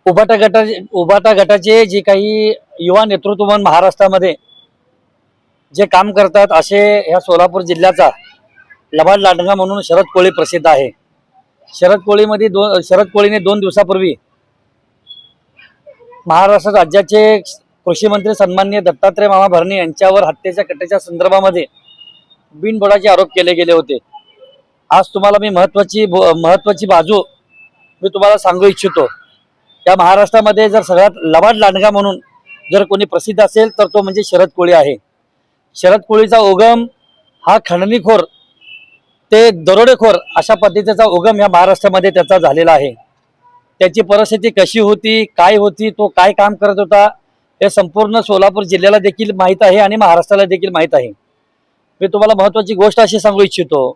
उभाटा गटाचे जे काही युवा नेतृत्व महाराष्ट्रामध्ये जे काम करतात असे ह्या सोलापूर जिल्ह्याचा लबाड लांडगा म्हणून शरद कोळी प्रसिद्ध आहे। शरद कोळीने 2 दिवसापूर्वी महाराष्ट्र राज्याचे कृषी मंत्री सन्माननीय दत्तात्रय मामा भरणे यांच्यावर हत्येच्या कटेच्या संदर्भामध्ये बिनबुडाचे आरोप केले गेले होते। आज तुम्हाला मी महत्वाची बाजू मी तुम्हाला सांगू इच्छितो। या महाराष्ट्रामध्ये जर सगळ्यात लबाड लांडगा म्हणून जर कोणी प्रसिद्ध असेल तर तो म्हणजे शरद कोळी आहे। शरद कोळीचा उगम हा खंडणीखोर ते दरोडेखोर अशा पद्धतीचा उगम या महाराष्ट्रामध्ये त्याचा झालेला आहे। त्याची परिस्थिती कशी होती, काय होती, तो काय काम करत होता हे संपूर्ण सोलापूर जिल्ह्याला देखील माहीत आहे आणि महाराष्ट्राला देखील माहीत आहे। मी तुम्हाला महत्त्वाची गोष्ट अशी सांगू इच्छितो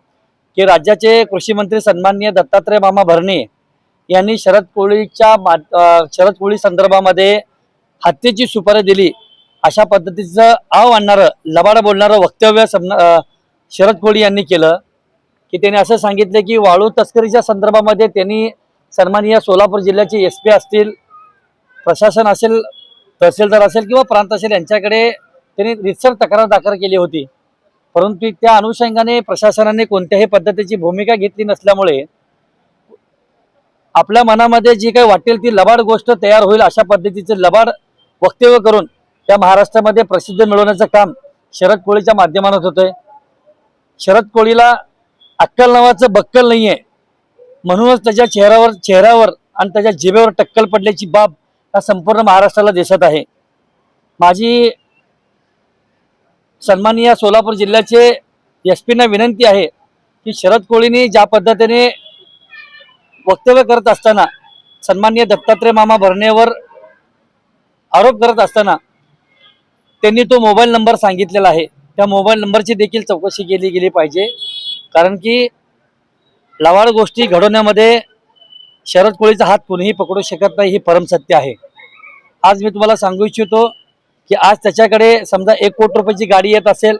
की राज्याचे कृषी मंत्री सन्माननीय दत्तात्रय मामा भरणे यांनी शरद कोळी संदर्भामध्ये हत्येची सुपारी दिली अशा पद्धतीचं आव आणणारं लबाड बोलणारं वक्तव्य शरद कोळी यांनी केलं की त्यांनी असं सांगितलं की वाळू तस्करीच्या संदर्भामध्ये त्यांनी सन्माननीय सोलापूर जिल्ह्याचे SP असतील, प्रशासन असेल, तहसीलदार असेल किंवा प्रांत असेल यांच्याकडे त्यांनी रितसर तक्रार दाखल केली होती। परंतु त्या अनुषंगाने प्रशासनाने कोणत्याही पद्धतीची भूमिका घेतली नसल्यामुळे आपल्या मनामध्ये जी काही वाटेल ती लबाड गोष्ट तयार होईल अशा पद्धतीचे लबाड वक्तव्य करून त्या महाराष्ट्रामध्ये प्रसिद्धी मिळवण्याचं काम शरद कोळीच्या माध्यमातून होतंय। शरद कोळीला अक्कल नावाचं बक्कल नाहीये, म्हणूनच त्याच्या चेहऱ्यावर आणि त्याच्या जिभेवर टक्कल पडल्याची बाब या संपूर्ण महाराष्ट्राला दिसत आहे। माझी सन्माननीय सोलापूर जिल्ह्याचे SP विनंती आहे की शरद कोळीने ज्या पद्धतीने वक्तव्य करत असताना सन्माननीय दत्तात्रय मामा भरणेवर आरोप करत असताना त्यांनी तो मोबाईल नंबर सांगितलेला आहे, त्या मोबाईल नंबरची देखील चौकशी केली गेली पाहिजे। कारण की लवाड गोष्टी घडवण्यामध्ये शरद कोळीचा हात कोणीही पकडू शकत नाही, ही परमसत्य आहे। आज मी तुम्हाला सांगू इच्छितो की आज त्याच्याकडे समजा 1 कोटी रुपयाची गाडी येत असेल,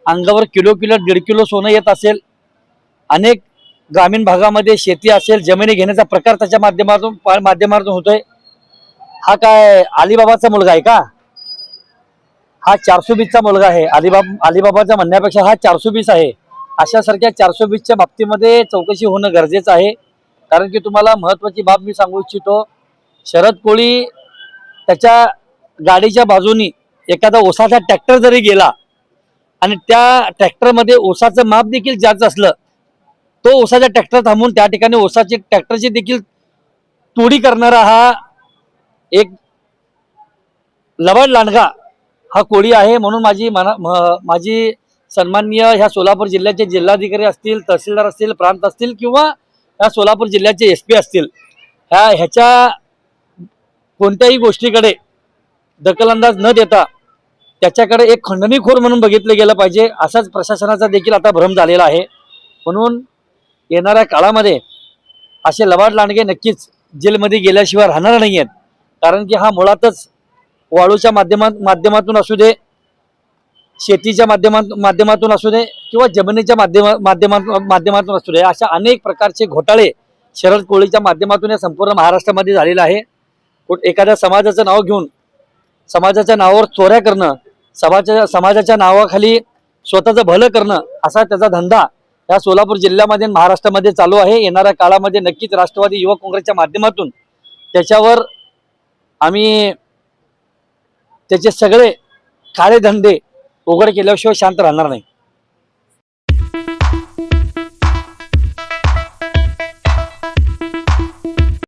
अंगावर किलो 1.5 किलो सोनं येत असेल, अनेक ग्रामीण भागामध्ये शेती असेल, जमिनी घेण्याचा प्रकार त्याच्या माध्यमातून होतोय। हा काय अलिबाबाचा मुलगा आहे का? हा 420चा मुलगा आहे। अलिबाबाचा म्हणण्यापेक्षा हा 420 आहे। अशासारख्या 420च्या बाबतीमध्ये चौकशी होणं गरजेचं आहे। कारण की तुम्हाला महत्त्वाची बाब मी सांगू इच्छितो, शरद कोळी त्याच्या गाडीच्या बाजूनी एखादा ऊसाचा ट्रॅक्टर जरी गेला आणि त्या ट्रॅक्टरमध्ये ऊसाचं माप देखील जास्त असलं, तो ऊसाचा ट्रॅक्टर थांबून त्या ठिकाणी ऊसाची ट्रॅक्टरची देखील तोडी करणारा हा एक लबाड लांडगा हा कोळी आहे। म्हणून माझी सन्माननीय ह्या सोलापूर जिल्ह्याचे जिल्हाधिकारी असतील, तहसीलदार असतील, प्रांत असतील किंवा ह्या सोलापूर जिल्ह्याचे SP असतील, ह्याच्या कोणत्याही गोष्टीकडे दखलंदाज न देता त्याच्याकडे एक खंडणीखोर म्हणून बघितलं गेलं पाहिजे। असाच प्रशासनाचा देखील आता भ्रम झालेला आहे। म्हणून येणाऱ्या काळामध्ये असे लबाड लांडगे नक्कीच जेलमध्ये गेल्याशिवाय राहणार नाही आहेत। कारण की हा मुळातच वाळूच्या माध्यमातून असू दे, शेतीच्या माध्यमातून असू दे किंवा जमिनीच्या माध्यमातून असू दे, अशा अनेक प्रकारचे घोटाळे शरद कोळीच्या माध्यमातून या संपूर्ण महाराष्ट्रामध्ये झालेला आहे। एखाद्या समाजाचं नाव घेऊन समाजाच्या नावावर चोऱ्या करणं, समाजाच्या नावाखाली स्वतःचं भलं करणं असा त्याचा धंदा या सोलापूर जिल्ह्यामध्ये महाराष्ट्रामध्ये चालू आहे। येणाऱ्या काळामध्ये नक्कीच राष्ट्रवादी युवक काँग्रेसच्या माध्यमातून त्याच्यावर आम्ही त्याचे सगळे काळे धंदे उघड केल्याशिवाय शांत राहणार नाही।